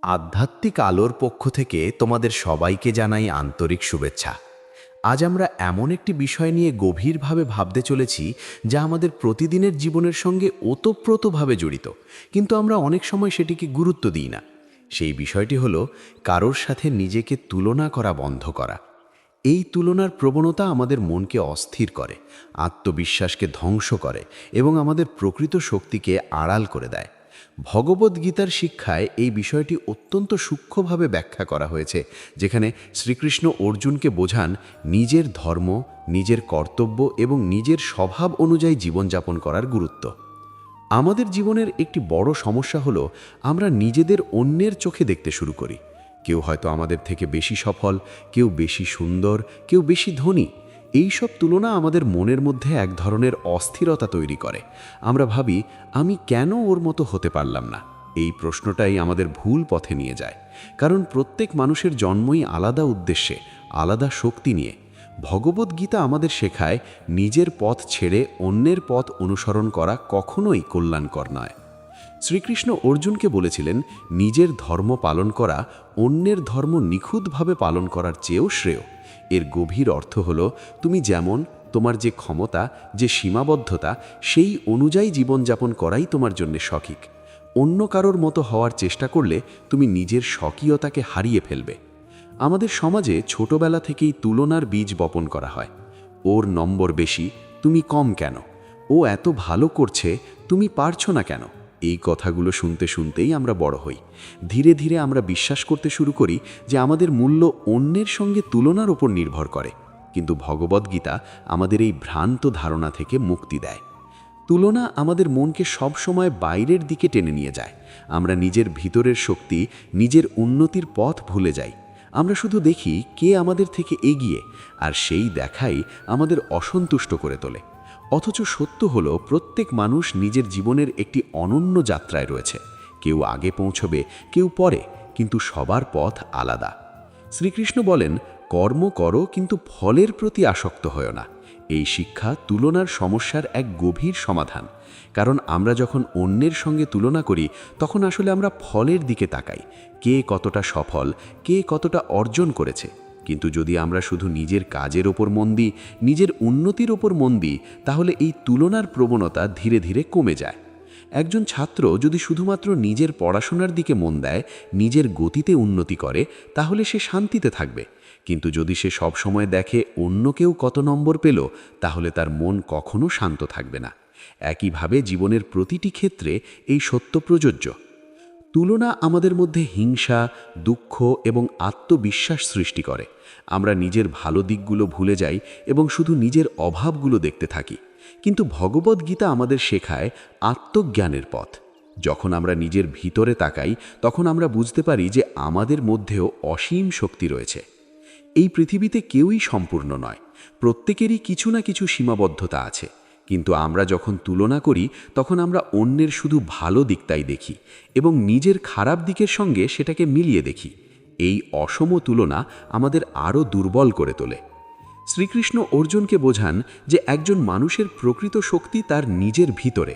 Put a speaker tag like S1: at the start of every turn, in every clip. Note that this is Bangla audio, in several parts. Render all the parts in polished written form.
S1: আধ্যাত্মিক আলোর পক্ষ থেকে তোমাদের সবাইকে জানাই আন্তরিক শুভেচ্ছা। আজ আমরা এমন একটি বিষয় নিয়ে গভীরভাবে ভাবতে চলেছি যা আমাদের প্রতিদিনের জীবনের সঙ্গে ওতপ্রোতভাবে জড়িত, কিন্তু আমরা অনেক সময় সেটিকে গুরুত্ব দিই না। সেই বিষয়টি হলো কারোর সাথে নিজেকে তুলনা করা বন্ধ করা। এই তুলনার প্রবণতা আমাদের মনকে অস্থির করে, আত্মবিশ্বাসকে ধ্বংস করে এবং আমাদের প্রকৃত শক্তিকে আড়াল করে দেয়। ভগবদ্গীতার শিক্ষায় এই বিষয়টি অত্যন্ত সূক্ষ্মভাবে ব্যাখ্যা করা হয়েছে, যেখানে শ্রীকৃষ্ণ অর্জুনকে বোঝান নিজের ধর্ম, নিজের কর্তব্য এবং নিজের স্বভাব অনুযায়ী জীবনযাপন করার গুরুত্ব। আমাদের জীবনের একটি বড় সমস্যা হলো আমরা নিজেদের অন্যের চোখে দেখতে শুরু করি। কেউ হয়তো আমাদের থেকে বেশি সফল, কেউ বেশি সুন্দর, কেউ বেশি ধনী। এই সব তুলনা আমাদের মনের মধ্যে এক ধরনের অস্থিরতা তৈরি করে। আমরা ভাবি, আমি কেন ওর মতো হতে পারলাম না? এই প্রশ্নটাই আমাদের ভুল পথে নিয়ে যায়, কারণ প্রত্যেক মানুষের জন্মই আলাদা উদ্দেশ্যে, আলাদা শক্তি নিয়ে। ভগবদ্গীতা আমাদের শেখায় নিজের পথ ছেড়ে অন্যের পথ অনুসরণ করা কখনোই কল্যাণকর নয়। শ্রীকৃষ্ণ অর্জুনকে বলেছিলেন, নিজের ধর্ম পালন করা অন্যের ধর্ম নিখুঁতভাবে পালন করার চেয়েও শ্রেয়। এর গভীর অর্থ হলো, তুমি যেমন, তোমার যে ক্ষমতা, যে সীমাবদ্ধতা, সেই অনুযায়ী জীবনযাপন করাই তোমার জন্য সঠিক। অন্য কারোর মতো হওয়ার চেষ্টা করলে তুমি নিজের স্বকীয়তাকে হারিয়ে ফেলবে। আমাদের সমাজে ছোটবেলা থেকেই তুলনার বীজ বপন করা হয়। ওর নম্বর বেশি, তুমি কম কেন? ও এত ভালো করছে, তুমি পারছো না কেন? এই কথাগুলো শুনতে শুনতেই আমরা বড় হই। ধীরে ধীরে আমরা বিশ্বাস করতে শুরু করি যে আমাদের মূল্য অন্যের সঙ্গে তুলনার ওপর নির্ভর করে। কিন্তু ভগবদ্গীতা আমাদের এই ভ্রান্ত ধারণা থেকে মুক্তি দেয়। তুলনা আমাদের মনকে সবসময় বাইরের দিকে টেনে নিয়ে যায়। আমরা নিজের ভিতরের শক্তি, নিজের উন্নতির পথ ভুলে যাই। আমরা শুধু দেখি কে আমাদের থেকে এগিয়ে, আর সেই দেখাই আমাদের অসন্তুষ্ট করে তোলে। অথচ সত্য হলো, প্রত্যেক মানুষ নিজের জীবনের একটি অনন্য যাত্রায় রয়েছে। কেউ আগে পৌঁছবে, কেউ পরে, কিন্তু সবার পথ আলাদা। শ্রীকৃষ্ণ বলেন, কর্ম করো কিন্তু ফলের প্রতি আসক্ত হয়ো না। এই শিক্ষা তুলনার সমস্যার এক গভীর সমাধান। কারণ আমরা যখন অন্যের সঙ্গে তুলনা করি, তখন আসলে আমরা ফলের দিকে তাকাই, কে কতটা সফল, কে কতটা অর্জন করেছে। কিন্তু যদি আমরা শুধু নিজের কাজের ওপর মন দিই, নিজের উন্নতির ওপর মন দিই, তাহলে এই তুলনার প্রবণতা ধীরে ধীরে কমে যায়। একজন ছাত্র যদি শুধুমাত্র নিজের পড়াশোনার দিকে মন দেয়, নিজের গতিতে উন্নতি করে, তাহলে সে শান্তিতে থাকবে। কিন্তু যদি সে সব সময় দেখে অন্য কেউ কত নম্বর পেল, তাহলে তার মন কখনো শান্ত থাকবে না। একইভাবে জীবনের প্রতিটি ক্ষেত্রে এই সত্য প্রযোজ্য। তুলনা আমাদের মধ্যে হিংসা, দুঃখ এবং আত্মবিশ্বাস সৃষ্টি করে। আমরা নিজের ভালো দিকগুলো ভুলে যাই এবং শুধু নিজের অভাবগুলো দেখতে থাকি। কিন্তু ভগবদ্গীতা আমাদের শেখায় আত্মজ্ঞানের পথ। যখন আমরা নিজের ভিতরে তাকাই, তখন আমরা বুঝতে পারি যে আমাদের মধ্যেও অসীম শক্তি রয়েছে। এই পৃথিবীতে কেউই সম্পূর্ণ নয়, প্রত্যেকেরই কিছু না কিছু সীমাবদ্ধতা আছে। কিন্তু আমরা যখন তুলনা করি, তখন আমরা অন্যের শুধু ভালো দিকটাই দেখি এবং নিজের খারাপ দিকের সঙ্গে সেটাকে মিলিয়ে দেখি। এই অসম তুলনা আমাদের আরও দুর্বল করে তোলে। শ্রীকৃষ্ণ অর্জুনকে বোঝান যে একজন মানুষের প্রকৃত শক্তি তার নিজের ভিতরে।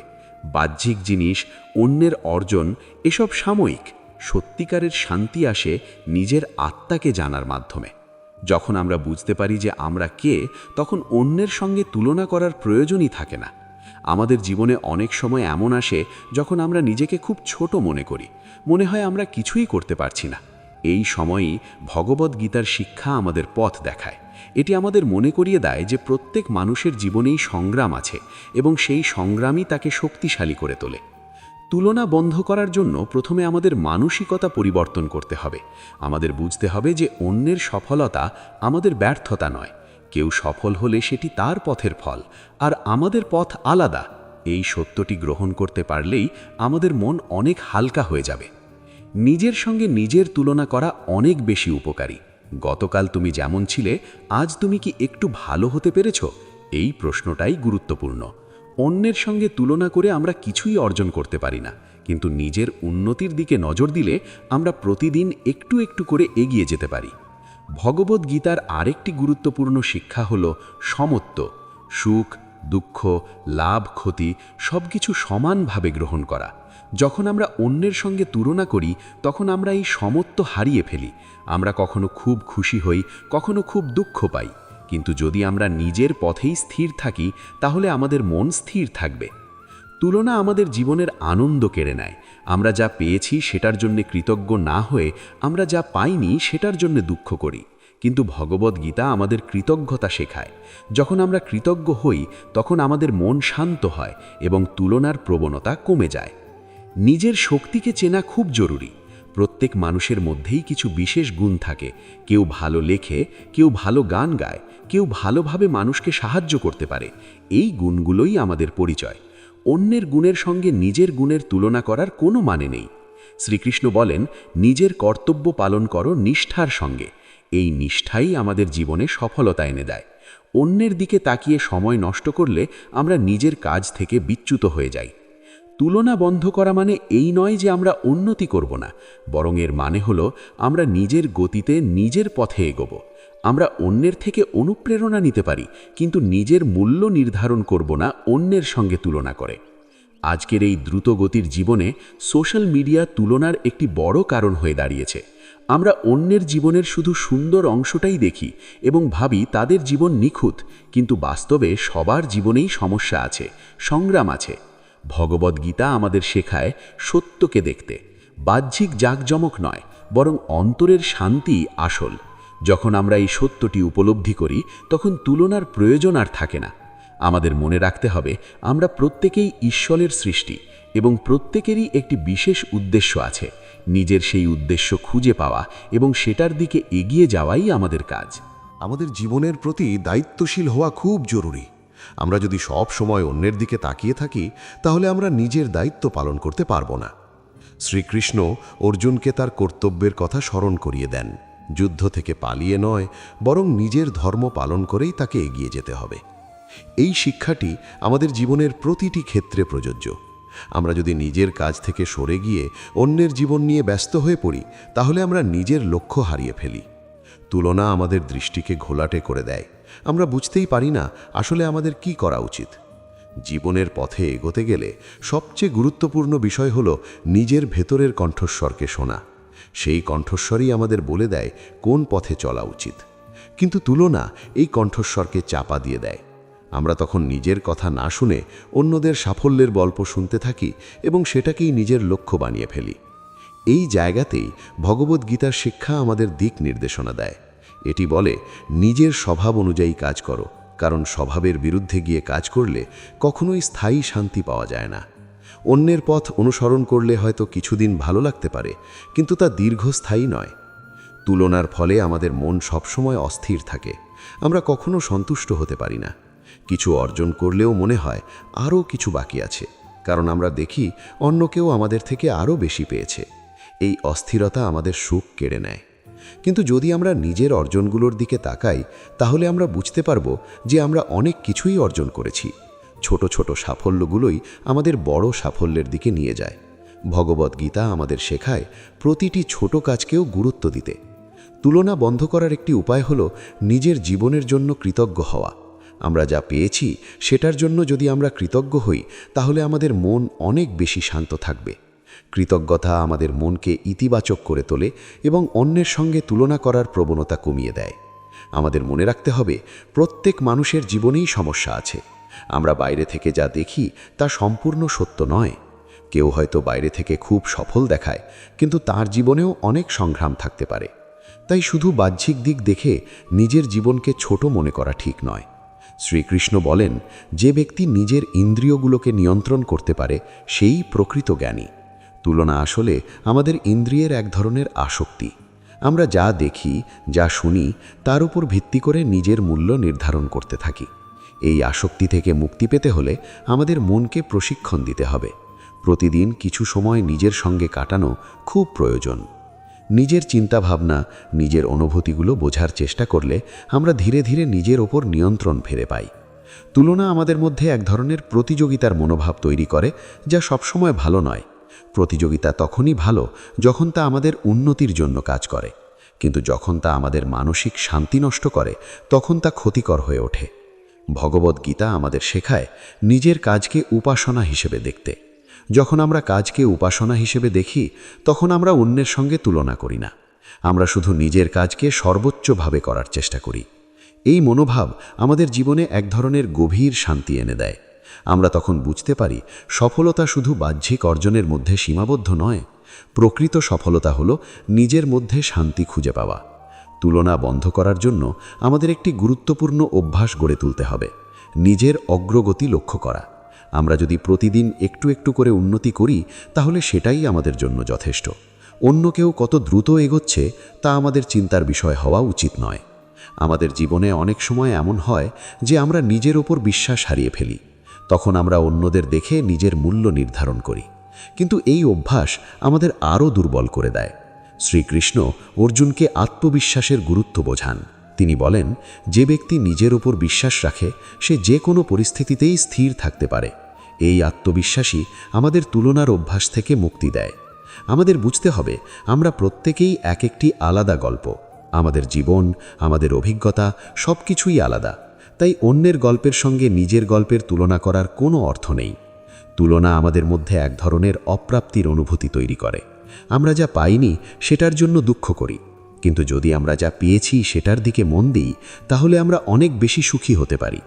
S1: বাহ্যিক জিনিস, অন্যের অর্জন, এসব সাময়িক। সত্যিকারের শান্তি আসে নিজের আত্মাকে জানার মাধ্যমে। যখন আমরা বুঝতে পারি যে আমরা কে, তখন অন্যের সঙ্গে তুলনা করার প্রয়োজনই থাকে না। আমাদের জীবনে অনেক সময় এমন আসে যখন আমরা নিজেকে খুব ছোট মনে করি, মনে হয় আমরা কিছুই করতে পারছি না। এই সময়ই ভগবদ্গীতার শিক্ষা আমাদের পথ দেখায়। এটি আমাদের মনে করিয়ে দেয় যে প্রত্যেক মানুষের জীবনেই সংগ্রাম আছে এবং সেই সংগ্রামই তাকে শক্তিশালী করে তোলে। তুলনা বন্ধ করার জন্য প্রথমে আমাদের মানসিকতা পরিবর্তন করতে হবে। আমাদের বুঝতে হবে যে অন্যের সফলতা আমাদের ব্যর্থতা নয়। কেউ সফল হলে সেটি তার পথের ফল, আর আমাদের পথ আলাদা। এই সত্যটি গ্রহণ করতে পারলেই আমাদের মন অনেক হালকা হয়ে যাবে। নিজের সঙ্গে নিজের তুলনা করা অনেক বেশি উপকারী। গতকাল তুমি যেমন ছিলে, আজ তুমি কি একটু ভালো হতে পেরেছ? এই প্রশ্নটাই গুরুত্বপূর্ণ। অন্যের সঙ্গে তুলনা করে আমরা কিছুই অর্জন করতে পারি না, কিন্তু নিজের উন্নতির দিকে নজর দিলে আমরা প্রতিদিন একটু একটু করে এগিয়ে যেতে পারি। ভগবদ্গীতার আরেকটি গুরুত্বপূর্ণ শিক্ষা হল সমত্ব। সুখ, দুঃখ, লাভ, ক্ষতি সবকিছু সমানভাবে গ্রহণ করা। যখন আমরা অন্যের সঙ্গে তুলনা করি তখন আমরা এই সমত্ব হারিয়ে ফেলি। আমরা কখনো খুব খুশি হই, কখনো খুব দুঃখ পাই। কিন্তু যদি আমরা নিজের পথেই স্থির থাকি তাহলে আমাদের মন স্থির থাকবে। তুলনা আমাদের জীবনের আনন্দ কেড়ে নেয়। আমরা যা পেয়েছি সেটার জন্য কৃতজ্ঞ না হয়ে আমরা যা পাইনি সেটার জন্য দুঃখ করি। কিন্তু ভগবদ্গীতা আমাদের কৃতজ্ঞতা শেখায়। যখন আমরা কৃতজ্ঞ হই তখন আমাদের মন শান্ত হয় এবং তুলনার প্রবণতা কমে যায়। নিজের শক্তিকে চেনা খুব জরুরি। প্রত্যেক মানুষের মধ্যেই কিছু বিশেষ গুণ থাকে। কেউ ভালো লেখে, কেউ ভালো গান গায়, কেউ ভালোভাবে মানুষকে সাহায্য করতে পারে। এই গুণগুলোই আমাদের পরিচয়। অন্যের গুণের সঙ্গে নিজের গুণের তুলনা করার কোনো মানে নেই। শ্রীকৃষ্ণ বলেন, নিজের কর্তব্য পালন করো নিষ্ঠার সঙ্গে। এই নিষ্ঠাই আমাদের জীবনে সফলতা এনে দেয়। অন্যের দিকে তাকিয়ে সময় নষ্ট করলে আমরা নিজের কাজ থেকে বিচ্যুত হয়ে যাই। তুলনা বন্ধ করা মানে এই নয় যে আমরা উন্নতি করব না, বরং এর মানে হলো আমরা নিজের গতিতে নিজের পথে এগোব। আমরা অন্যের থেকে অনুপ্রেরণা নিতে পারি, কিন্তু নিজের মূল্য নির্ধারণ করব না অন্যের সঙ্গে তুলনা করে। আজকের এই দ্রুতগতির জীবনে সোশ্যাল মিডিয়া তুলনার একটি বড় কারণ হয়ে দাঁড়িয়েছে। আমরা অন্যের জীবনের শুধু সুন্দর অংশটাই দেখি এবং ভাবি তাদের জীবন নিখুঁত, কিন্তু বাস্তবে সবার জীবনেই সমস্যা আছে, সংগ্রাম আছে। ভগবদ্গীতা আমাদের শেখায় সত্যকে দেখতে। বাহ্যিক জাঁকজমক নয়, বরং অন্তরের শান্তি আসল। যখন আমরা এই সত্যটি উপলব্ধি করি তখন তুলনার প্রয়োজন আর থাকে না। আমাদের মনে রাখতে হবে, আমরা প্রত্যেকেই ঈশ্বরের সৃষ্টি এবং প্রত্যেকেরই একটি বিশেষ উদ্দেশ্য আছে। নিজের সেই উদ্দেশ্য খুঁজে পাওয়া এবং সেটার দিকে এগিয়ে যাওয়াই আমাদের কাজ।
S2: আমাদের জীবনের প্রতি দায়িত্বশীল হওয়া খুব জরুরি। আমরা যদি সব সময় অন্যের দিকে তাকিয়ে থাকি তাহলে আমরা নিজের দায়িত্ব পালন করতে পারবো না। শ্রীকৃষ্ণ অর্জুনকে তার কর্তব্যের কথা স্মরণ করিয়ে দেন। যুদ্ধ থেকে পালিয়ে নয়, বরং নিজের ধর্ম পালন করেই তাকে এগিয়ে যেতে হবে। এই শিক্ষাটি আমাদের জীবনের প্রতিটি ক্ষেত্রে প্রযোজ্য। আমরা যদি নিজের কাজ থেকে সরে গিয়ে অন্যের জীবন নিয়ে ব্যস্ত হয়ে পড়ি তাহলে আমরা নিজের লক্ষ্য হারিয়ে ফেলি। তুলনা আমাদের দৃষ্টিকে ঘোলাটে করে দেয়। আমরা বুঝতেই পারি না আসলে আমাদের কি করা উচিত। জীবনের পথে এগোতে গেলে সবচেয়ে গুরুত্বপূর্ণ বিষয় হলো নিজের ভেতরের কণ্ঠস্বরকে শোনা। সেই কণ্ঠস্বরই আমাদের বলে দেয় কোন পথে চলা উচিত। কিন্তু তুলনা এই কণ্ঠস্বরকে চাপা দিয়ে দেয়। আমরা তখন নিজের কথা না শুনে অন্যদের সাফল্যের গল্প শুনতে থাকি এবং সেটাকেই নিজের লক্ষ্য বানিয়ে ফেলি। এই জায়গাতেই ভগবদ্গীতার শিক্ষা আমাদের দিক নির্দেশনা দেয়। এটি বলে, নিজের স্বভাব অনুযায়ী কাজ করো, কারণ স্বভাবের বিরুদ্ধে গিয়ে কাজ করলে কখনোই স্থায়ী শান্তি পাওয়া যায় না। অন্যের পথ অনুসরণ করলে হয়তো কিছুদিন ভালো লাগতে পারে, কিন্তু তা দীর্ঘস্থায়ী নয়। তুলনার ফলে আমাদের মন সবসময় অস্থির থাকে। আমরা কখনো সন্তুষ্ট হতে পারি না। কিছু অর্জন করলেও মনে হয় আরও কিছু বাকি আছে, কারণ আমরা দেখি অন্য কেউ আমাদের থেকে আরও বেশি পেয়েছে। এই অস্থিরতা আমাদের সুখ কেড়ে নেয়। কিন্তু যদি আমরা নিজের অর্জনগুলোর দিকে তাকাই তাহলে আমরা বুঝতে পারব যে আমরা অনেক কিছুই অর্জন করেছি। ছোট ছোট সাফল্যগুলোই আমাদের বড় সাফল্যের দিকে নিয়ে যায়। ভগবদ্গীতা আমাদের শেখায় প্রতিটি ছোট কাজকেও গুরুত্ব দিতে। তুলনা বন্ধ করার একটি উপায় হলো নিজের জীবনের জন্য কৃতজ্ঞ হওয়া। আমরা যা পেয়েছি সেটার জন্য যদি আমরা কৃতজ্ঞ হই তাহলে আমাদের মন অনেক বেশি শান্ত থাকবে। কৃতজ্ঞতা আমাদের মনকে ইতিবাচক করে তোলে এবং অন্যের সঙ্গে তুলনা করার প্রবণতা কমিয়ে দেয়। আমাদের মনে রাখতে হবে, প্রত্যেক মানুষের জীবনেই সমস্যা আছে। আমরা বাইরে থেকে যা দেখি তা সম্পূর্ণ সত্য নয়। কেউ হয়তো বাইরে থেকে খুব সফল দেখায়, কিন্তু তার জীবনেও অনেক সংগ্রাম থাকতে পারে। তাই শুধু বাহ্যিক দিক দেখে নিজের জীবনকে ছোট মনে করা ঠিক নয়। শ্রীকৃষ্ণ বলেন, যে ব্যক্তি নিজের ইন্দ্রিয়গুলোকে নিয়ন্ত্রণ করতে পারে সেই প্রকৃত জ্ঞানী। তুলনা আসলে আমাদের ইন্দ্রিয়ের এক ধরনের আসক্তি। আমরা যা দেখি, যা শুনি, তার উপর ভিত্তি করে নিজের মূল্য নির্ধারণ করতে থাকি। এই আসক্তি থেকে মুক্তি পেতে হলে আমাদের মনকে প্রশিক্ষণ দিতে হবে। প্রতিদিন কিছু সময় নিজের সঙ্গে কাটানো খুব প্রয়োজন। নিজের চিন্তাভাবনা, নিজের অনুভূতিগুলো বোঝার চেষ্টা করলে আমরা ধীরে ধীরে নিজের ওপর নিয়ন্ত্রণ ফিরে পাই। তুলনা আমাদের মধ্যে এক ধরনের প্রতিযোগিতার মনোভাব তৈরি করে, যা সবসময় ভালো নয়। প্রতিযোগিতা তখনই ভালো যখন তা আমাদের উন্নতির জন্য কাজ করে, কিন্তু যখন তা আমাদের মানসিক শান্তি নষ্ট করে তখন তা ক্ষতিকর হয়ে ওঠে। ভগবদ্গীতা আমাদের শেখায় নিজের কাজকে উপাসনা হিসেবে দেখতে। যখন আমরা কাজকে উপাসনা হিসেবে দেখি তখন আমরা অন্যের সঙ্গে তুলনা করি না, আমরা শুধু নিজের কাজকে সর্বোচ্চভাবে করার চেষ্টা করি। এই মনোভাব আমাদের জীবনে এক ধরনের গভীর শান্তি এনে দেয়। আমরা তখন বুঝতে পারি সফলতা শুধু বাহ্যিক অর্জনের মধ্যে সীমাবদ্ধ নয়, প্রকৃত সফলতা হলো নিজের মধ্যে শান্তি খুঁজে পাওয়া। তুলনা বন্ধ করার জন্য আমাদের একটি গুরুত্বপূর্ণ অভ্যাস গড়ে তুলতে হবে, নিজের অগ্রগতি লক্ষ্য করা। আমরা যদি প্রতিদিন একটু একটু করে উন্নতি করি তাহলে সেটাই আমাদের জন্য যথেষ্ট। অন্য কেউ কত দ্রুত এগোচ্ছে তা আমাদের চিন্তার বিষয় হওয়া উচিত নয়। আমাদের জীবনে অনেক সময় এমন হয় যে আমরা নিজের ওপর বিশ্বাস হারিয়ে ফেলি, তখন আমরা অন্যদের দেখে নিজের মূল্য নির্ধারণ করি, কিন্তু এই অভ্যাস আমাদের আরও দুর্বল করে দেয়। শ্রীকৃষ্ণ অর্জুনকে আত্মবিশ্বাসের গুরুত্ব বোঝান। তিনি বলেন, যে ব্যক্তি নিজের ওপর বিশ্বাস রাখে সে যে কোনো পরিস্থিতিতেই স্থির থাকতে পারে। এই আত্মবিশ্বাসই আমাদের তুলনার অভ্যাস থেকে মুক্তি দেয়। আমাদের বুঝতে হবে আমরা প্রত্যেকেই এক একটি আলাদা গল্প, আমাদের জীবন, আমাদের অভিজ্ঞতা সব কিছুই আলাদা। তাই অন্যের গল্পের সঙ্গে নিজের গল্পের তুলনা করার কোনো অর্থ নেই। তুলনা আমাদের মধ্যে এক ধরনের অপ্রাপ্তির অনুভূতি তৈরি করে। আমরা যা পাইনি সেটার জন্য দুঃখ করি, কিন্তু যদি আমরা যা পেয়েছি সেটার দিকে মন দিই তাহলে আমরা অনেক বেশি সুখী হতে পারি।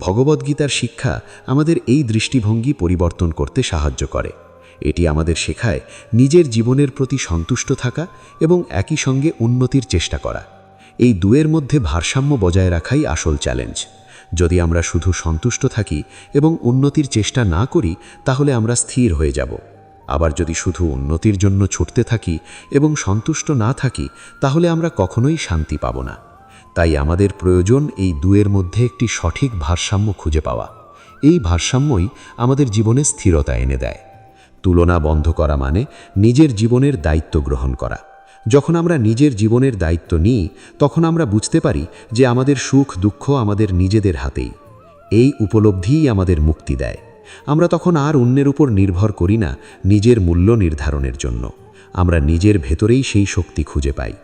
S2: ভগবদ্গীতার শিক্ষা আমাদের এই দৃষ্টিভঙ্গি পরিবর্তন করতে সাহায্য করে। এটি আমাদের শেখায় নিজের জীবনের প্রতি সন্তুষ্ট থাকা এবং একই সঙ্গে উন্নতির চেষ্টা করা। এই দুয়ের মধ্যে ভারসাম্য বজায় রাখাই আসল চ্যালেঞ্জ। যদি আমরা শুধু সন্তুষ্ট থাকি এবং উন্নতির চেষ্টা না করি তাহলে আমরা স্থির হয়ে যাব। আবার যদি শুধু উন্নতির জন্য ছুটতে থাকি এবং সন্তুষ্ট না থাকি তাহলে আমরা কখনোই শান্তি পাব না। তাই আমাদের প্রয়োজন এই দুয়ের মধ্যে একটি সঠিক ভারসাম্য খুঁজে পাওয়া। এই ভারসাম্যই আমাদের জীবনে স্থিরতা এনে দেয়। তুলনা বন্ধ করা মানে নিজের জীবনের দায়িত্ব গ্রহণ করা। যখন আমরা নিজের জীবনের দায়িত্ব নিই তখন আমরা বুঝতে পারি যে আমাদের সুখ দুঃখ আমাদের নিজেদের হাতেই। এই উপলব্ধিই আমাদের মুক্তি দেয়। আমরা তখন আর অন্যের উপর নির্ভর করি না নিজের মূল্য নির্ধারণের জন্য। আমরা নিজের ভেতরেই সেই শক্তি খুঁজে পাই।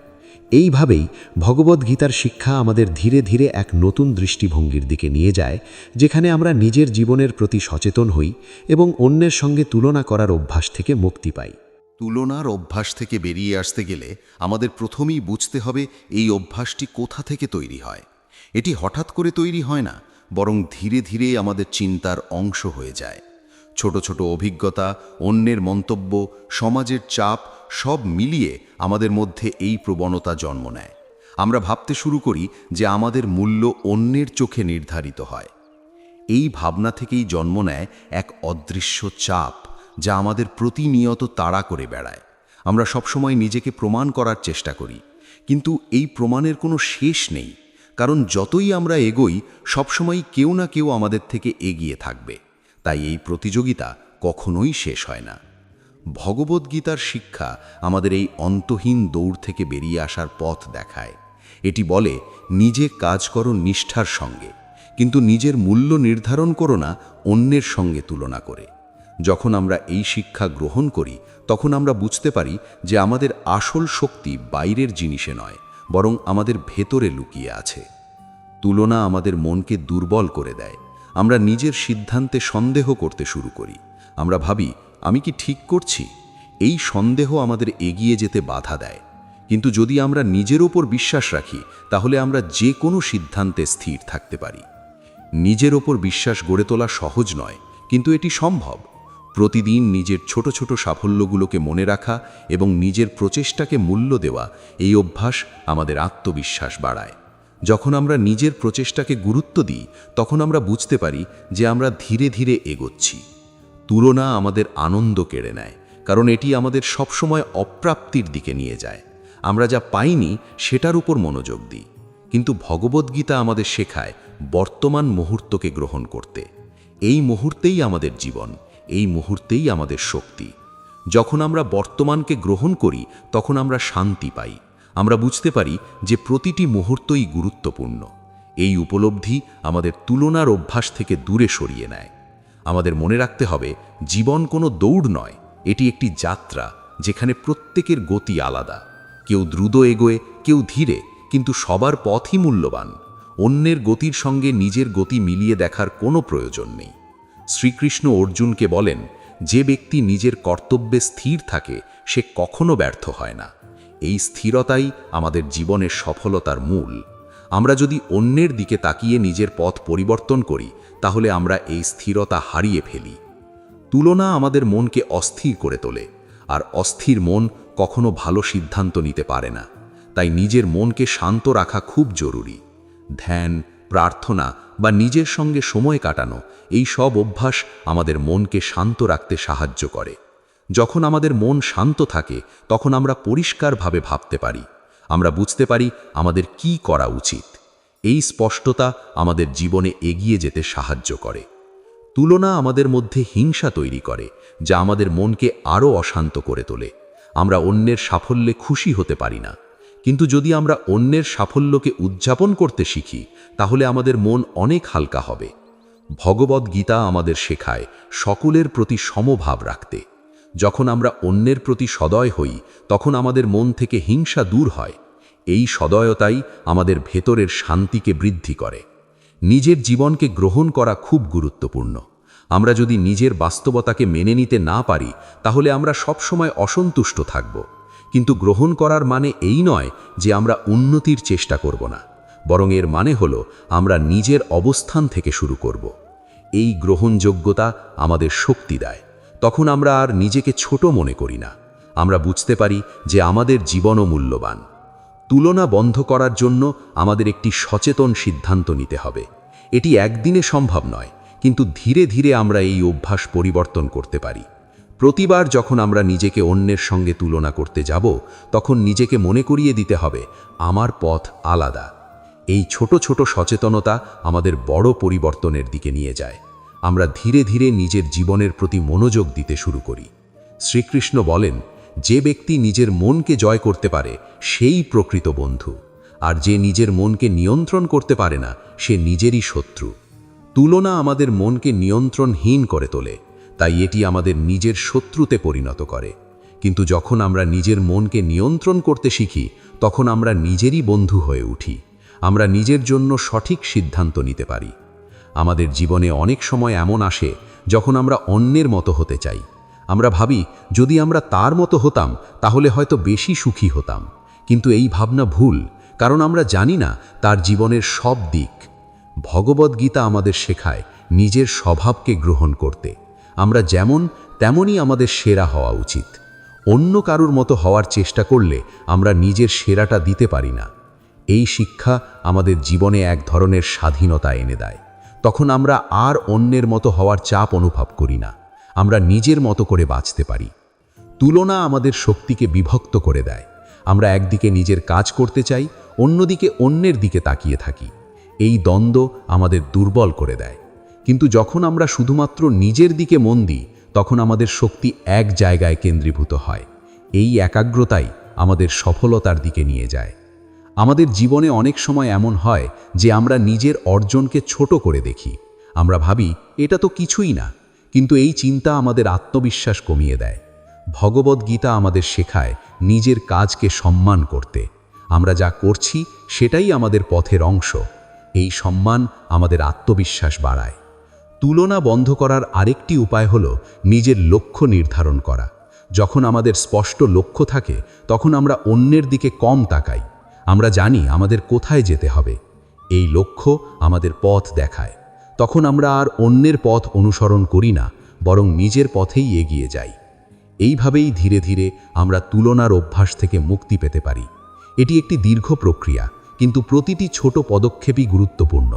S2: এইভাবেই ভগবদ্গীতার শিক্ষা আমাদের ধীরে ধীরে এক নতুন দৃষ্টিভঙ্গির দিকে নিয়ে যায়, যেখানে আমরা নিজের জীবনের প্রতি সচেতন হই এবং অন্যের সঙ্গে তুলনা করার অভ্যাস থেকে মুক্তি পাই।
S3: তুলনার অভ্যাস থেকে বেরিয়ে আসতে গেলে আমাদের প্রথমেই বুঝতে হবে এই অভ্যাসটি কোথা থেকে তৈরি হয়। এটি হঠাৎ করে তৈরি হয় না, বরং ধীরে ধীরে আমাদের চিন্তার অংশ হয়ে যায়। ছোট ছোট অভিজ্ঞতা, অন্যের মন্তব্য, সমাজের চাপ সব মিলিয়ে আমাদের মধ্যে এই প্রবণতা জন্ম নেয়। আমরা ভাবতে শুরু করি যে আমাদের মূল্য অন্যের চোখে নির্ধারিত হয়। এই ভাবনা থেকেই জন্ম নেয় এক অদৃশ্য চাপ যা আমাদের প্রতিনিয়ত তাড়া করে বেড়ায়। আমরা সবসময় নিজেকে প্রমাণ করার চেষ্টা করি, কিন্তু এই প্রমাণের কোনো শেষ নেই, কারণ যতই আমরা এগোই সবসময় কেউ না কেউ আমাদের থেকে এগিয়ে থাকবে। তাই এই প্রতিযোগিতা কখনোই শেষ হয় না। ভগবদ্গীতার শিক্ষা আমাদের এই অন্তহীন দৌড় থেকে বেরিয়ে আসার পথ দেখায়। এটি বলে, নিজে কাজ করো নিষ্ঠার সঙ্গে, কিন্তু নিজের মূল্য নির্ধারণ করো না অন্যের সঙ্গে তুলনা করে। যখন আমরা এই শিক্ষা গ্রহণ করি তখন আমরা বুঝতে পারি যে আমাদের আসল শক্তি বাইরের জিনিসে নয়, বরং আমাদের ভেতরে লুকিয়ে আছে। তুলনা আমাদের মনকে দুর্বল করে দেয়। আমরা নিজের সিদ্ধান্তে সন্দেহ করতে শুরু করি। আমরা ভাবি, আমি কি ঠিক করছি? এই সন্দেহ আমাদের এগিয়ে যেতে বাধা দেয়। কিন্তু যদি আমরা নিজের ওপর বিশ্বাস রাখি তাহলে আমরা যে কোনো সিদ্ধান্তে স্থির থাকতে পারি। নিজের ওপর বিশ্বাস গড়ে তোলা সহজ নয়, কিন্তু এটি সম্ভব। প্রতিদিন নিজের ছোট ছোট সাফল্যগুলোকে মনে রাখা এবং নিজের প্রচেষ্টাকে মূল্য দেওয়া, এই অভ্যাস আমাদের আত্মবিশ্বাস বাড়ায়। যখন আমরা নিজের প্রচেষ্টাকে গুরুত্ব দিই তখন আমরা বুঝতে পারি যে আমরা ধীরে ধীরে এগোচ্ছি। তুলনা আমাদের আনন্দ কেড়ে নেয়, কারণ এটি আমাদের সবসময় অপ্রাপ্তির দিকে নিয়ে যায়। আমরা যা পাইনি সেটার উপর মনোযোগ দিই, কিন্তু ভগবদ্গীতা আমাদের শেখায় বর্তমান মুহূর্তকে গ্রহণ করতে। এই মুহূর্তেই আমাদের জীবন, এই মুহূর্তেই আমাদের শক্তি। যখন আমরা বর্তমানকে গ্রহণ করি তখন আমরা শান্তি পাই। আমরা বুঝতে পারি যে প্রতিটি মুহূর্তই গুরুত্বপূর্ণ। এই উপলব্ধি আমাদের তুলনার অভ্যাস থেকে দূরে সরিয়ে নেয়। আমাদের মনে রাখতে হবে, জীবন কোনো দৌড় নয়, এটি একটি যাত্রা যেখানে প্রত্যেকের গতি আলাদা। কেউ দ্রুত এগোয়, কেউ ধীরে, কিন্তু সবার পথই মূল্যবান। অন্যের গতির সঙ্গে নিজের গতি মিলিয়ে দেখার কোনো প্রয়োজন নেই। শ্রীকৃষ্ণ অর্জুনকে বলেন,
S4: যে ব্যক্তি নিজের কর্তব্যে স্থির থাকে সে কখনো ব্যর্থ হয় না। এই স্থিরতাই আমাদের জীবনের সফলতার মূল। আমরা যদি অন্যের দিকে তাকিয়ে নিজের পথ পরিবর্তন করি তাহলে আমরা এই স্থিরতা হারিয়ে ফেলি। তুলনা আমাদের মনকে অস্থির করে তোলে, আর অস্থির মন কখনো ভালো সিদ্ধান্ত নিতে পারে না। তাই নিজের মনকে শান্ত রাখা খুব জরুরি। ধ্যান, প্রার্থনা বা নিজের সঙ্গে সময় কাটানো, এই সব অভ্যাস আমাদের মনকে শান্ত রাখতে সাহায্য করে। যখন আমাদের মন শান্ত থাকে তখন আমরা পরিষ্কারভাবে ভাবতে পারি, আমরা বুঝতে পারি আমাদের কি করা উচিত। এই স্পষ্টতা আমাদের জীবনে এগিয়ে যেতে সাহায্য করে। তুলনা আমাদের মধ্যে হিংসা তৈরি করে, যা আমাদের মনকে আরও অশান্ত করে তোলে। আমরা অন্যের সাফল্যে খুশি হতে পারি না, কিন্তু যদি আমরা অন্যের সাফল্যকে উদযাপন করতে শিখি তাহলে আমাদের মন অনেক হালকা হবে। ভগবদ্গীতা আমাদের শেখায় সকলের প্রতি সমভাব রাখতে। যখন আমরা অন্যের প্রতি সদয় হই তখন আমাদের মন থেকে হিংসা দূর হয়। এই সদয়তাই আমাদের ভেতরের শান্তিকে বৃদ্ধি করে। নিজের জীবনকে গ্রহণ করা খুব গুরুত্বপূর্ণ। আমরা যদি নিজের বাস্তবতাকে মেনে নিতে না পারি তাহলে আমরা সবসময় অসন্তুষ্ট থাকব। কিন্তু গ্রহণ করার মানে এই নয় যে আমরা উন্নতির চেষ্টা করব না, বরং এর মানে হলো আমরা নিজের অবস্থান থেকে শুরু করব। এই গ্রহণযোগ্যতা আমাদের শক্তি দেয়। তখন আমরা আর নিজেকে ছোট মনে করি না, আমরা বুঝতে পারি যে আমাদের জীবনও মূল্যবান। তুলনা বন্ধ করার জন্য আমাদের একটি সচেতন সিদ্ধান্ত নিতে হবে। এটি একদিনে সম্ভব নয়, কিন্তু ধীরে ধীরে আমরা এই অভ্যাস পরিবর্তন করতে পারি। প্রতিবার যখন আমরা নিজেকে অন্যের সঙ্গে তুলনা করতে যাব তখন নিজেকে মনে করিয়ে দিতে হবে আমার পথ আলাদা। এই ছোট ছোট সচেতনতা আমাদের বড় পরিবর্তনের দিকে নিয়ে যায়। আমরা ধীরে ধীরে নিজের জীবনের প্রতি মনোযোগ দিতে শুরু করি। শ্রীকৃষ্ণ বলেন, যে ব্যক্তি নিজের মনকে জয় করতে পারে সেই প্রকৃত বন্ধু, আর যে নিজের মনকে নিয়ন্ত্রণ করতে পারে না সে নিজেরই শত্রু। তুলনা আমাদের মনকে নিয়ন্ত্রণহীন করে তোলে, তাই এটি আমাদের নিজের শত্রুতে পরিণত করে। কিন্তু যখন আমরা নিজের মনকে নিয়ন্ত্রণ করতে শিখি তখন আমরা নিজেরই বন্ধু হয়ে উঠি। আমরা নিজের জন্য সঠিক সিদ্ধান্ত নিতে পারি। আমাদের জীবনে অনেক সময় এমন আসে যখন আমরা অন্যের মতো হতে চাই। আমরা ভাবি যদি আমরা তার মতো হতাম তাহলে হয়তো বেশি সুখী হতাম। কিন্তু এই ভাবনা ভুল, কারণ আমরা জানি না তার জীবনের সব দিক। ভগবদ্গীতা আমাদের শেখায় নিজের স্বভাবকে গ্রহণ করতে। আমরা যেমন তেমনই আমাদের সেরা হওয়া উচিত। অন্য কারুর মতো হওয়ার চেষ্টা করলে আমরা নিজের সেরাটা দিতে পারি না। এই শিক্ষা আমাদের জীবনে এক ধরনের স্বাধীনতা এনে দেয়। তখন আমরা আর অন্যের মতো হওয়ার চাপ অনুভব করি না, আমরা নিজের মতো করে বাঁচতে পারি। তুলনা আমাদের শক্তিকে বিভক্ত করে দেয়। আমরা একদিকে নিজের কাজ করতে চাই, অন্যদিকে অন্যের দিকে তাকিয়ে থাকি। এই দ্বন্দ্ব আমাদের দুর্বল করে দেয়। কিন্তু যখন আমরা শুধুমাত্র নিজের দিকে মন দিই তখন আমাদের শক্তি এক জায়গায় কেন্দ্রীভূত হয়। এই একাগ্রতাই আমাদের সফলতার দিকে নিয়ে যায়। আমাদের জীবনে অনেক সময় এমন হয় যে আমরা নিজের অর্জনকে ছোট করে দেখি। আমরা ভাবি এটা তো কিছুই না, কিন্তু এই চিন্তা আমাদের আত্মবিশ্বাস কমিয়ে দেয়। ভগবদ্গীতা আমাদের শেখায় নিজের কাজকে সম্মান করতে। আমরা যা করছি সেটাই আমাদের পথের অংশ। এই সম্মান আমাদের আত্মবিশ্বাস বাড়ায়। তুলনা বন্ধ করার আরেকটি উপায় হলো নিজের লক্ষ্য নির্ধারণ করা। যখন আমাদের স্পষ্ট লক্ষ্য থাকে তখন আমরা অন্যের দিকে কম তাকাই। আমরা জানি আমাদের কোথায় যেতে হবে। এই লক্ষ্য আমাদের পথ দেখায়। তখন আমরা আর অন্যের পথ অনুসরণ করি না, বরং নিজের পথেই এগিয়ে যাই। এইভাবেই ধীরে ধীরে আমরা তুলনার অভ্যাস থেকে মুক্তি পেতে পারি। এটি একটি দীর্ঘ প্রক্রিয়া, কিন্তু প্রতিটি ছোট পদক্ষেপই গুরুত্বপূর্ণ।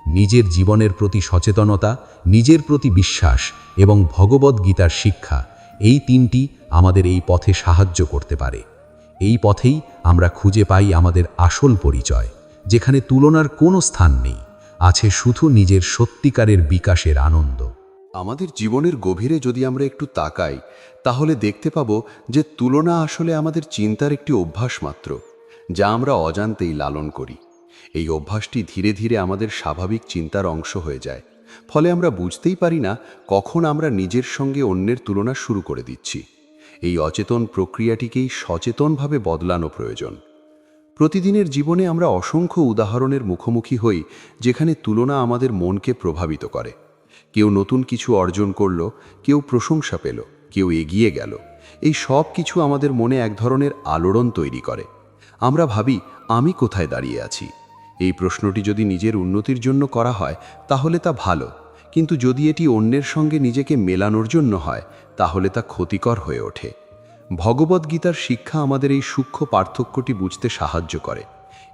S4: নিজের জীবনের প্রতি সচেতনতা, নিজের প্রতি বিশ্বাস এবং ভগবদ্গীতার শিক্ষা, এই তিনটি আমাদের এই পথে সাহায্য করতে পারে। এই পথেই আমরা খুঁজে পাই আমাদের আসল পরিচয়, যেখানে তুলনার কোনো স্থান নেই, আছে শুধু নিজের সত্যিকারের বিকাশের আনন্দ।
S1: আমাদের জীবনের গভীরে যদি আমরা একটু তাকাই তাহলে দেখতে পাবো যে তুলনা আসলে আমাদের চিন্তার একটি অভ্যাস মাত্র, যা আমরা অজান্তেই লালন করি। এই অভ্যাসটি ধীরে ধীরে আমাদের স্বাভাবিক চিন্তার অংশ হয়ে যায়। ফলে আমরা বুঝতেই পারি না কখন আমরা নিজের সঙ্গে অন্যের তুলনা শুরু করে দিচ্ছি। এই অচেতন প্রক্রিয়াটিকেই সচেতনভাবে বদলানো প্রয়োজন। প্রতিদিনের জীবনে আমরা অসংখ্য উদাহরণের মুখোমুখি হই যেখানে তুলনা আমাদের মনকে প্রভাবিত করে।
S4: কেউ নতুন কিছু অর্জন করলো, কেউ প্রশংসা পেল, কেউ এগিয়ে গেল। এই সব কিছু আমাদের মনে এক ধরনের আলোড়ন তৈরি করে। আমরা ভাবি, আমি কোথায় দাঁড়িয়ে আছি? এই প্রশ্নটি যদি নিজের উন্নতির জন্য করা হয় তাহলে তা ভালো, কিন্তু যদি এটি অন্যের সঙ্গে নিজেকে মেলানোর জন্য হয় তাহলে তা ক্ষতিকর হয়ে ওঠে। ভগবদ্গীতার শিক্ষা আমাদের এই সূক্ষ্ম পার্থক্যটি বুঝতে সাহায্য করে।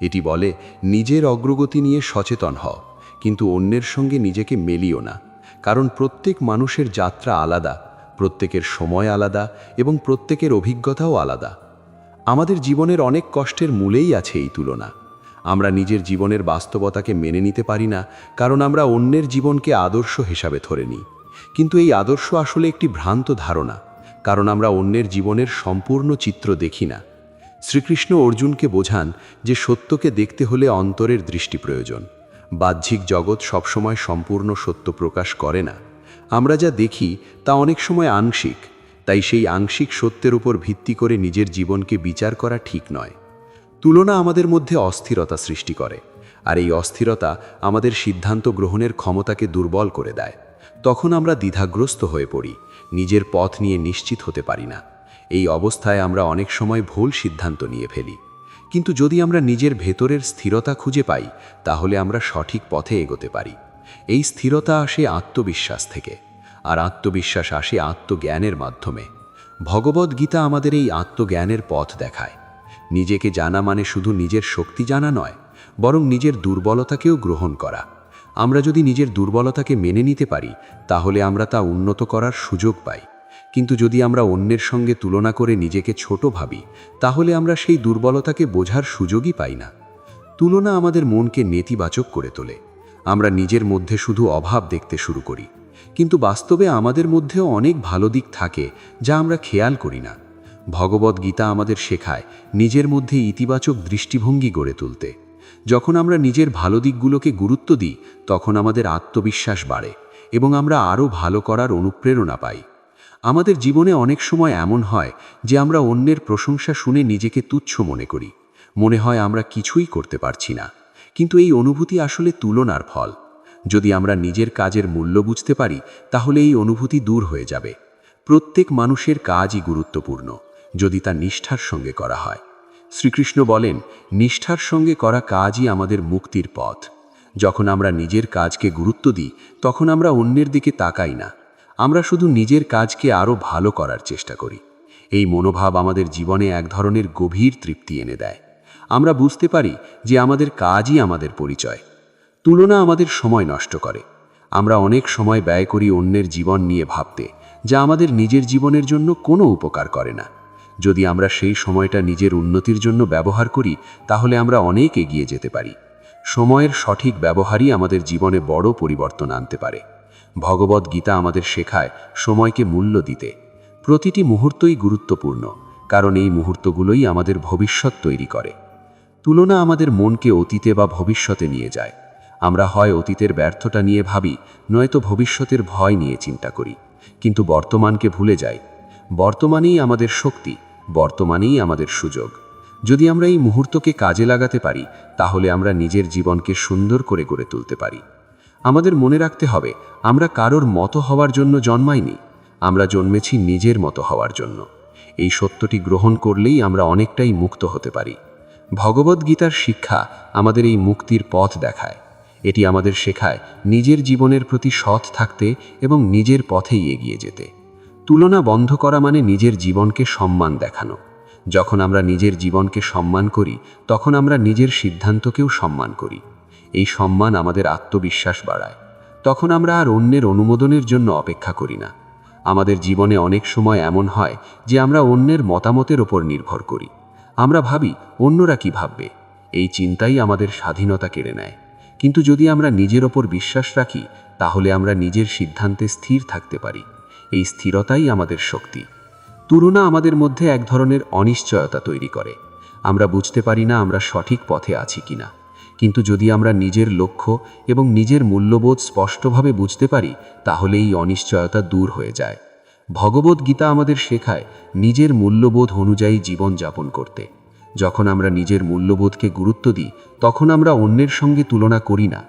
S4: এটি বলে, নিজের অগ্রগতি নিয়ে সচেতন হও, কিন্তু অন্যের সঙ্গে নিজেকে মেলিও না। কারণ প্রত্যেক মানুষের যাত্রা আলাদা, প্রত্যেকের সময় আলাদা এবং প্রত্যেকের অভিজ্ঞতাও আলাদা। আমাদের জীবনের অনেক কষ্টের মূলেই আছে এই তুলনা। আমরা নিজের জীবনের বাস্তবতাকে মেনে নিতে পারি না, কারণ আমরা অন্যের জীবনকে আদর্শ হিসাবে ধরে নিই। কিন্তু এই আদর্শ আসলে একটি ভ্রান্ত ধারণা, কারণ আমরা অন্যের জীবনের সম্পূর্ণ চিত্র দেখি না। শ্রীকৃষ্ণ অর্জুনকে বোঝান যে সত্যকে দেখতে হলে অন্তরের দৃষ্টি প্রয়োজন। বাহ্যিক জগৎ সবসময় সম্পূর্ণ সত্য প্রকাশ করে না। আমরা যা দেখি তা অনেক সময় আংশিক, তাই সেই আংশিক সত্যের উপর ভিত্তি করে নিজের জীবনকে বিচার করা ঠিক নয়। তুলনা আমাদের মধ্যে অস্থিরতা সৃষ্টি করে, আর এই অস্থিরতা আমাদের সিদ্ধান্ত গ্রহণের ক্ষমতাকে দুর্বল করে দেয়। তখন আমরা দ্বিধাগ্রস্ত হয়ে পড়ি, নিজের পথ নিয়ে নিশ্চিত হতে পারি না। এই অবস্থায় আমরা অনেক সময় ভুল সিদ্ধান্ত নিয়ে ফেলি। কিন্তু যদি আমরা নিজের ভেতরের স্থিরতা খুঁজে পাই, তাহলে আমরা সঠিক পথে এগোতে পারি। এই স্থিরতা আসে আত্মবিশ্বাস থেকে, আর আত্মবিশ্বাস আসে আত্মজ্ঞানের মাধ্যমে। ভগবদ্গীতা আমাদের এই আত্মজ্ঞানের পথ দেখায়। নিজেকে জানা মানে শুধু নিজের শক্তি জানা নয়, বরং নিজের দুর্বলতাকেও গ্রহণ করা। আমরা যদি নিজের দুর্বলতাকে মেনে নিতে পারি, তাহলে আমরা তা উন্নত করার সুযোগ পাই। কিন্তু যদি আমরা অন্যের সঙ্গে তুলনা করে নিজেকে ছোট ভাবি, তাহলে আমরা সেই দুর্বলতাকে বোঝার সুযোগই পাই না। তুলনা আমাদের মনকে নেতিবাচক করে তোলে। আমরা নিজের মধ্যে শুধু অভাব দেখতে শুরু করি, কিন্তু বাস্তবে আমাদের মধ্যেও অনেক ভালো দিক থাকে যা আমরা খেয়াল করি না। ভগবদ্গীতা আমাদের শেখায় নিজের মধ্যে ইতিবাচক দৃষ্টিভঙ্গি গড়ে তুলতে। যখন আমরা নিজের ভালো দিকগুলোকে গুরুত্ব দিই, তখন আমাদের আত্মবিশ্বাস বাড়ে এবং আমরা আরও ভালো করার অনুপ্রেরণা পাই। আমাদের জীবনে অনেক সময় এমন হয় যে আমরা অন্যের প্রশংসা শুনে নিজেকে তুচ্ছ মনে করি। মনে হয় আমরা কিছুই করতে পারছি না, কিন্তু এই অনুভূতি আসলে তুলনার ফল। যদি আমরা নিজের কাজের মূল্য বুঝতে পারি, তাহলে এই অনুভূতি দূর হয়ে যাবে। প্রত্যেক মানুষের কাজই গুরুত্বপূর্ণ, যদি তা নিষ্ঠার সঙ্গে করা হয়। শ্রীকৃষ্ণ বলেন, নিষ্ঠার সঙ্গে করা কাজই আমাদের মুক্তির পথ। যখন আমরা নিজের কাজকে গুরুত্ব দিই, তখন আমরা অন্যের দিকে তাকাই না। আমরা শুধু নিজের কাজকে আরও ভালো করার চেষ্টা করি। এই মনোভাব আমাদের জীবনে এক ধরনের গভীর তৃপ্তি এনে দেয়। আমরা বুঝতে পারি যে আমাদের কাজই আমাদের পরিচয়। তুলনা আমাদের সময় নষ্ট করে। আমরা অনেক সময় ব্যয় করি অন্যের জীবন নিয়ে ভাবতে, যা আমাদের নিজের জীবনের জন্য কোনো উপকার করে না। যদি আমরা সেই সময়টা নিজের উন্নতির জন্য ব্যবহার করি, তাহলে আমরা অনেক এগিয়ে যেতে পারি। সময়ের সঠিক ব্যবহারই আমাদের জীবনে বড় পরিবর্তন আনতে পারে। ভগবদ্গীতা আমাদের শেখায় সময়কে মূল্য দিতে। প্রতিটি মুহূর্তই গুরুত্বপূর্ণ, কারণ এই মুহূর্তগুলোই আমাদের ভবিষ্যৎ তৈরি করে। তুলনা আমাদের মনকে অতীতে বা ভবিষ্যতে নিয়ে যায়। আমরা হয় অতীতের ব্যর্থতা নিয়ে ভাবি, নয়তো ভবিষ্যতের ভয় নিয়ে চিন্তা করি, কিন্তু বর্তমানকে ভুলে যাই। বর্তমানেই আমাদের শক্তি, বর্তমানেই আমাদের সুযোগ। যদি আমরা এই মুহূর্তকে কাজে লাগাতে পারি, তাহলে আমরা নিজের জীবনকে সুন্দর করে গড়ে তুলতে পারি। আমাদের মনে রাখতে হবে, আমরা কারোর মতো হওয়ার জন্য জন্মাইনি, আমরা জন্মেছি নিজের মতো হওয়ার জন্য। এই সত্যটি গ্রহণ করলেই আমরা অনেকটাই মুক্ত হতে পারি। ভগবদ্গীতার শিক্ষা আমাদের এই মুক্তির পথ দেখায়। এটি আমাদের শেখায় নিজের জীবনের প্রতি সৎ থাকতে এবং নিজের পথেই এগিয়ে যেতে। তুলনা বন্ধ করা মানে নিজের জীবনকে সম্মান দেখানো। যখন আমরা নিজের জীবনকে সম্মান করি, তখন আমরা নিজের সিদ্ধান্তকেও সম্মান করি। এই সম্মান আমাদের আত্মবিশ্বাস বাড়ায়। তখন আমরা আর অন্যের অনুমোদনের জন্য অপেক্ষা করি না। আমাদের জীবনে অনেক সময় এমন হয় যে আমরা অন্যের মতামতের ওপর নির্ভর করি। আমরা ভাবি, অন্যরা কি ভাববে? এই চিন্তাই আমাদের স্বাধীনতা কেড়ে নেয়। কিন্তু যদি আমরা নিজের ওপর বিশ্বাস রাখি, তাহলে আমরা নিজের সিদ্ধান্তে স্থির থাকতে পারি। এই স্থিরতাই আমাদের শক্তি। তুলনা আমাদের মধ্যে এক ধরনের অনিশ্চয়তা তৈরি করে। আমরা বুঝতে পারি না আমরা সঠিক পথে আছি কিনা। কিন্তু যদি আমরা নিজের লক্ষ্য এবং নিজের মূল্যবোধ স্পষ্টভাবে বুঝতে পারি, তাহলে এই অনিশ্চয়তা দূর হয়ে যায়। ভগবদ্গীতা আমাদের শেখায় নিজের মূল্যবোধ অনুযায়ী জীবন যাপন করতে। যখন আমরা নিজের মূল্যবোধকে গুরুত্ব দিই, তখন আমরা অন্যের সঙ্গে তুলনা করি না।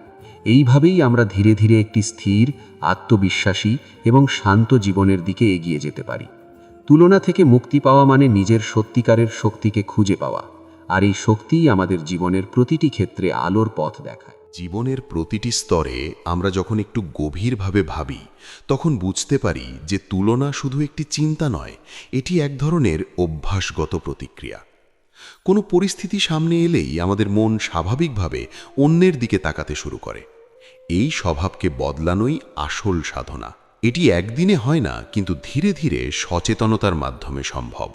S5: এইভাবেই আমরা ধীরে ধীরে একটি স্থির, আত্মবিশ্বাসী এবং শান্ত জীবনের দিকে এগিয়ে যেতে পারি। তুলনা থেকে মুক্তি পাওয়া মানে নিজের সত্যিকারের শক্তিকে খুঁজে পাওয়া, আর এই শক্তিই আমাদের জীবনের প্রতিটি ক্ষেত্রে আলোর পথ দেখায়।
S2: জীবনের প্রতিটি স্তরে আমরা যখন একটু গভীরভাবে ভাবি, তখন বুঝতে পারি যে তুলনা শুধু একটি চিন্তা নয়, এটি এক ধরনের অভ্যাসগত প্রতিক্রিয়া। কোনো পরিস্থিতি সামনে এলেই আমাদের মন স্বাভাবিকভাবে অন্যের দিকে তাকাতে শুরু করে। এই স্বভাবকে বদলানোই আসল সাধনা। এটি একদিনে হয় না, কিন্তু ধীরে ধীরে সচেতনতার মাধ্যমে সম্ভব।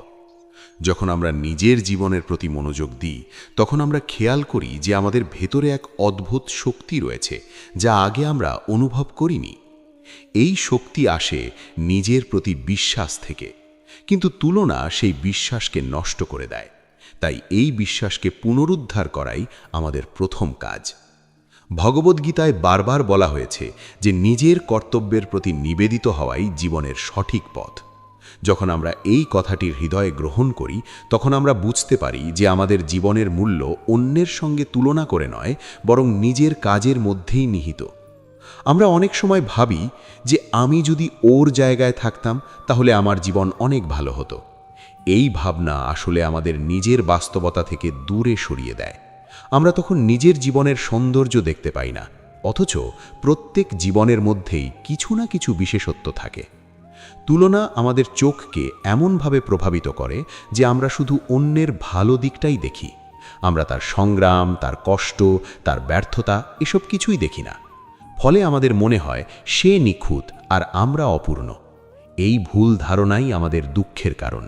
S2: যখন আমরা নিজের জীবনের প্রতি মনোযোগ দিই, তখন আমরা খেয়াল করি যে আমাদের ভেতরে এক অদ্ভুত শক্তি রয়েছে, যা আগে আমরা অনুভব করিনি। এই শক্তি আসে নিজের প্রতি বিশ্বাস থেকে, কিন্তু তুলনা সেই বিশ্বাসকে নষ্ট করে দেয়। তাই এই বিশ্বাসকে পুনরুদ্ধার করাই আমাদের প্রথম কাজ। ভগবদ্গীতায় বারবার বলা হয়েছে যে নিজের কর্তব্যের প্রতি নিবেদিত হওয়াই জীবনের সঠিক পথ। যখন আমরা এই কথাটির হৃদয়ে গ্রহণ করি, তখন আমরা বুঝতে পারি যে আমাদের জীবনের মূল্য অন্যের সঙ্গে তুলনা করে নয়, বরং নিজের কাজের মধ্যেই নিহিত। আমরা অনেক সময় ভাবি যে আমি যদি ওর জায়গায় থাকতাম তাহলে আমার জীবন অনেক ভালো হতো। এই ভাবনা আসলে আমাদের নিজের বাস্তবতা থেকে দূরে সরিয়ে দেয়। আমরা তখন নিজের জীবনের সৌন্দর্য দেখতে পাই না, অথচ প্রত্যেক জীবনের মধ্যেই কিছু না কিছু বিশেষত্ব থাকে। তুলনা আমাদের চোখকে এমনভাবে প্রভাবিত করে যে আমরা শুধু অন্যের ভালো দিকটাই দেখি। আমরা তার সংগ্রাম, তার কষ্ট, তার ব্যর্থতা এসব কিছুই দেখি না। ফলে আমাদের মনে হয় সে নিখুঁত আর আমরা অপূর্ণ। এই ভুল ধারণাই আমাদের দুঃখের কারণ।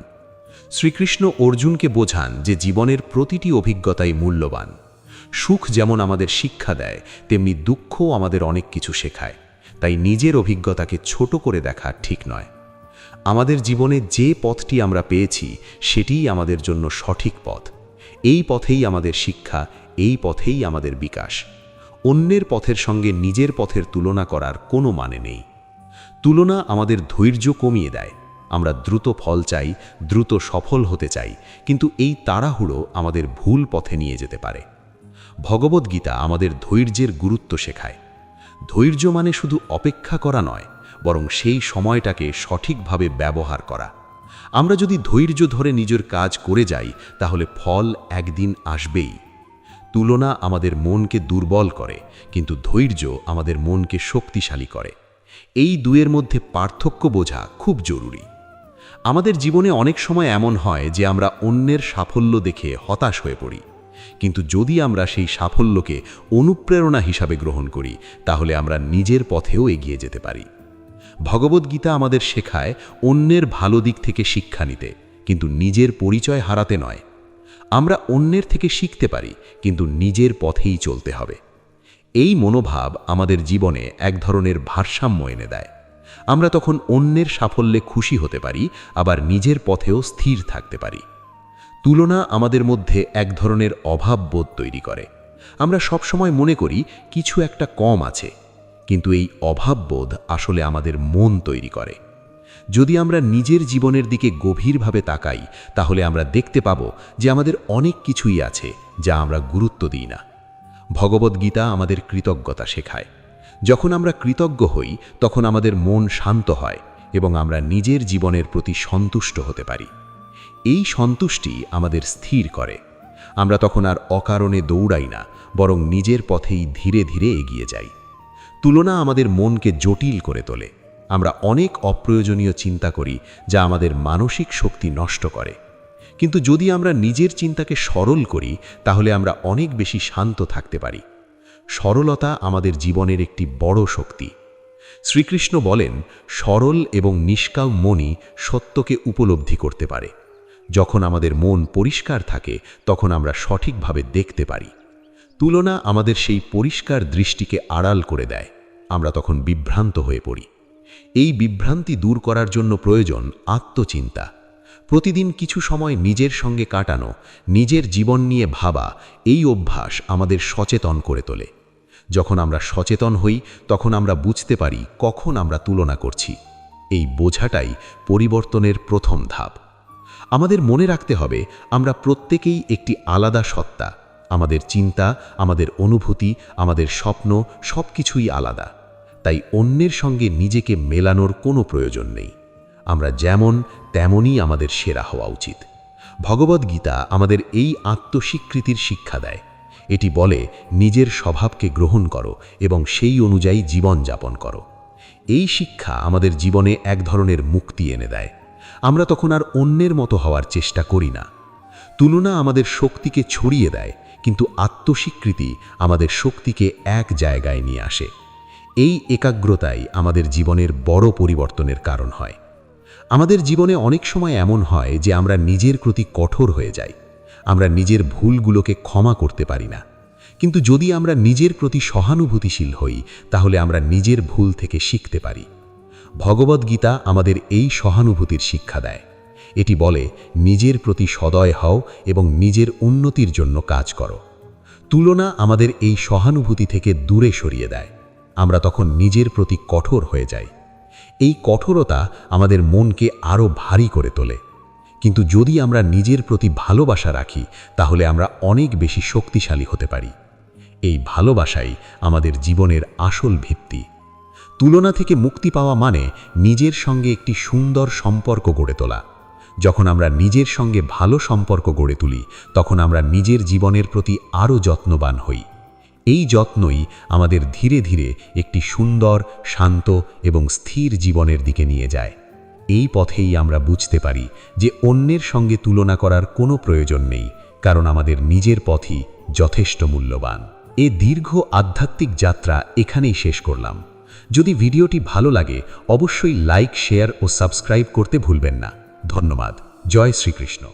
S2: শ্রীকৃষ্ণ অর্জুনকে বোঝান যে জীবনের প্রতিটি অভিজ্ঞতাই মূল্যবান। সুখ যেমন আমাদের শিক্ষা দেয়, তেমনি দুঃখও আমাদের অনেক কিছু শেখায়। তাই নিজের অভিজ্ঞতাকে ছোট করে দেখা ঠিক নয়। আমাদের জীবনে যে পথটি আমরা পেয়েছি সেটিই আমাদের জন্য সঠিক পথ। এই পথেই আমাদের শিক্ষা, এই পথেই আমাদের বিকাশ। অন্যের পথের সঙ্গে নিজের পথের তুলনা করার কোনো মানে নেই। তুলনা আমাদের ধৈর্য কমিয়ে দেয়। আমরা দ্রুত ফল চাই, দ্রুত সফল হতে চাই, কিন্তু এই তাড়াহুড়ো আমাদের ভুল পথে নিয়ে যেতে পারে। ভগবদ্গীতা আমাদের ধৈর্যের গুরুত্ব শেখায়। ধৈর্য মানে শুধু অপেক্ষা করা নয়, বরং সেই সময়টাকে সঠিকভাবে ব্যবহার করা। আমরা যদি ধৈর্য ধরে নিজের কাজ করে যাই, তাহলে ফল একদিন আসবেই। তুলনা আমাদের মনকে দুর্বল করে, কিন্তু ধৈর্য আমাদের মনকে শক্তিশালী করে। এই দুয়ের মধ্যে পার্থক্য বোঝা খুব জরুরি। আমাদের জীবনে অনেক সময় এমন হয় যে আমরা অন্যের সাফল্য দেখে হতাশ হয়ে পড়ি, কিন্তু যদি আমরা সেই সাফল্যকে অনুপ্রেরণা হিসাবে গ্রহণ করি, তাহলে আমরা নিজের পথেও এগিয়ে যেতে পারি। ভগবদ্গীতা আমাদের শেখায় অন্যের ভালো দিক থেকে শিক্ষা নিতে, কিন্তু নিজের পরিচয় হারাতে নয়। আমরা অন্যের থেকে শিখতে পারি, কিন্তু নিজের পথেই চলতে হবে। এই মনোভাব আমাদের জীবনে এক ধরনের ভারসাম্য এনে দেয়। আমরা তখন অন্যের সাফল্যে খুশি হতে পারি, আবার নিজের পথেও স্থির থাকতে পারি। তুলনা আমাদের মধ্যে এক ধরনের অভাববোধ তৈরি করে। আমরা সবসময় মনে করি কিছু একটা কম আছে, কিন্তু এই অভাববোধ আসলে আমাদের মন তৈরি করে। যদি আমরা নিজের জীবনের দিকে গভীরভাবে তাকাই, তাহলে আমরা দেখতে পাব যে আমাদের অনেক কিছুই আছে যা আমরা গুরুত্ব দিই না। ভগবদ্গীতা আমাদের কৃতজ্ঞতা শেখায়। যখন আমরা কৃতজ্ঞ হই, তখন আমাদের মন শান্ত হয় এবং আমরা নিজের জীবনের প্রতি সন্তুষ্ট হতে পারি। এই সন্তুষ্টি আমাদের স্থির করে। আমরা তখন আর অকারণে দৌড়াই না, বরং নিজের পথেই ধীরে ধীরে এগিয়ে যাই। তুলনা আমাদের মনকে জটিল করে তোলে। আমরা অনেক অপ্রয়োজনীয় চিন্তা করি, যা আমাদের মানসিক শক্তি নষ্ট করে। কিন্তু যদি আমরা নিজের চিন্তাকে সরল করি, তাহলে আমরা অনেক বেশি শান্ত থাকতে পারি। সরলতা আমাদের জীবনের একটি বড় শক্তি। শ্রীকৃষ্ণ বলেন, সরল এবং নিষ্কাম মনই সত্যকে উপলব্ধি করতে পারে। যখন আমাদের মন পরিষ্কার থাকে, তখন আমরা সঠিকভাবে দেখতে পারি। তুলনা আমাদের সেই পরিষ্কার দৃষ্টিকে আড়াল করে দেয়। আমরা তখন বিভ্রান্ত হয়ে পড়ি। এই বিভ্রান্তি দূর করার জন্য প্রয়োজন আত্মচিন্তা। প্রতিদিন কিছু সময় নিজের সঙ্গে কাটানো, নিজের জীবন নিয়ে ভাবা, এই অভ্যাস আমাদের সচেতন করে তোলে। যখন আমরা সচেতন হই, তখন আমরা বুঝতে পারি কখন আমরা তুলনা করছি। এই বোঝাটাই পরিবর্তনের প্রথম ধাপ। আমাদের মনে রাখতে হবে, আমরা প্রত্যেকেই একটি আলাদা সত্তা,
S4: আমাদের চিন্তা, আমাদের অনুভূতি, আমাদের স্বপ্ন সব কিছুই আলাদা। তাই অন্যের সঙ্গে নিজেকে মেলানোর কোনো প্রয়োজন নেই। আমরা যেমন তেমনই আমাদের সেরা হওয়া উচিত। ভগবদ্গীতা আমাদের এই আত্মস্বীকৃতির শিক্ষা দেয়। এটি বলে, নিজের স্বভাবকে গ্রহণ করো এবং সেই অনুযায়ী জীবন যাপন করো। এই শিক্ষা আমাদের জীবনে এক ধরনের মুক্তি এনে দেয়। আমরা তখন আর অন্যের মতো হওয়ার চেষ্টা করি না। তুলনা আমাদের শক্তিকে ছড়িয়ে দেয়, কিন্তু আত্মস্বীকৃতি আমাদের শক্তিকে এক জায়গায় নিয়ে আসে। এই একাগ্রতাই আমাদের জীবনের বড় পরিবর্তনের কারণ হয়। আমাদের জীবনে অনেক সময় এমন হয় যে আমরা নিজের প্রতি কঠোর হয়ে যাই। আমরা নিজের ভুলগুলোকে ক্ষমা করতে পারি না। কিন্তু যদি আমরা নিজের প্রতি সহানুভূতিশীল হই, তাহলে আমরা নিজের ভুল থেকে শিখতে পারি। ভগবদ্গীতা আমাদের এই সহানুভূতির শিক্ষা দেয়। এটি বলে, নিজের প্রতি সদয় হও এবং নিজের উন্নতির জন্য কাজ করো। তুলনা আমাদের এই সহানুভূতি থেকে দূরে সরিয়ে দেয়। আমরা তখন নিজের প্রতি কঠোর হয়ে যাই। এই কঠোরতা আমাদের মনকে আরও ভারী করে তোলে। কিন্তু যদি আমরা নিজের প্রতি ভালোবাসা রাখি, তাহলে আমরা অনেক বেশি শক্তিশালী হতে পারি। এই ভালোবাসাই আমাদের জীবনের আসল ভিত্তি। তুলনা থেকে মুক্তি পাওয়া মানে নিজের সঙ্গে একটি সুন্দর সম্পর্ক গড়ে তোলা। যখন আমরা নিজের সঙ্গে ভালো সম্পর্ক গড়ে তুলি, তখন আমরা নিজের জীবনের প্রতি আরও যত্নবান হই। এই যত্নই আমাদের ধীরে ধীরে একটি সুন্দর, শান্ত এবং স্থির জীবনের দিকে নিয়ে যায়। এই পথেই আমরা বুঝতে পারি যে অন্যের সঙ্গে তুলনা করার কোনো প্রয়োজন নেই, কারণ আমাদের নিজের পথই যথেষ্ট মূল্যবান। এ দীর্ঘ আধ্যাত্মিক যাত্রা এখানেই শেষ করলাম। যদি ভিডিওটি ভালো লাগে, অবশ্যই লাইক, শেয়ার ও সাবস্ক্রাইব করতে ভুলবেন না। ধন্যবাদ। জয় শ্রীকৃষ্ণ।